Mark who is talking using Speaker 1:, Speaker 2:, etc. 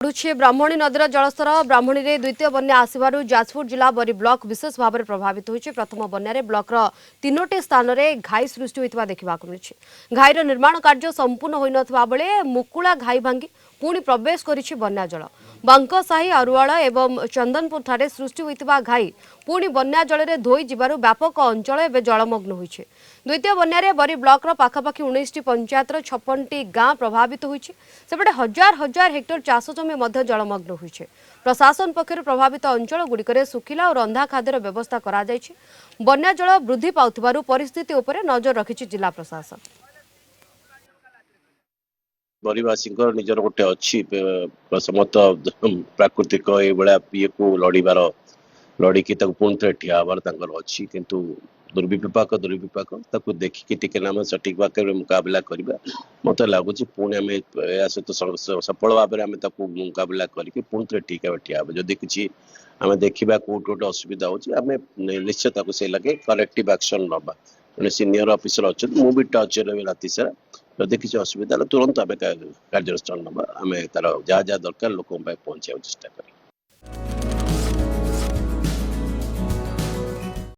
Speaker 1: बढ़ुछि ब्राह्मणी नदीर जलस्तर ब्राह्मणी में द्वितीय बन्या आसवर जाजपुर जिला बरी ब्लॉक विशेष भाव में प्रभावित होइछि। प्रथम बन्या ब्लॉक तीनोटी स्थान में घाई सृष्टि होता देखा मिली। घाईर निर्माण कार्य संपूर्ण हो नथिबा बेले मुकुला घाई भांगी पुणी प्रवेश करिछि बन्या जल। बांकसाही अरुआल एवं चंदनपुर ठारे सृष्टि होता घाई पुणी बन्या जल में धोई जिबारु व्यापक अंचल एवं जलमग्न होइछि। द्वितीय बन्या बरी ब्लॉक पाखापाखि 19 पंचायतर 56टी गाँ प्रभावित होइछि। सेपटे हजार हजार हेक्टर चाष जमी मध्य जलमग्न होइछि। प्रशासन पक्षर प्रभावित अंचल गुड़िकरे सुखिला और रंधा खाद्यर व्यवस्था करा जायछि। बन्या जल वृद्धि पाउथिबारु परिस्थिति उपरे नजर रखिछि जिला प्रशासन।
Speaker 2: बरीवासी निजर गोटे अच्छी समत प्राकृतिक ये को लड़िकी पुणी थे ठिया हबार अच्छी किंतु दुर्विपाक देखिकी टिके नाम सठिक भाग मुकाबला करवा मत लगुच पुणी आम सहित सफल भाव में मुकाबला करके पुणी थे ठीक ठिया जदि किसी आम देखा कौट गोटे असुविधा होमें निश्चय से लगे करेक्टिव एक्शन नवा जैसे सीनियर ऑफिसर अच्छा मुझे टच रही राति सारा जदि किसी असुविधा तुरंत आम कार्यानुष्ठान नवा आम तार जहाँ जहाँ दरकार लोक पहुंचा चेष्टा करें।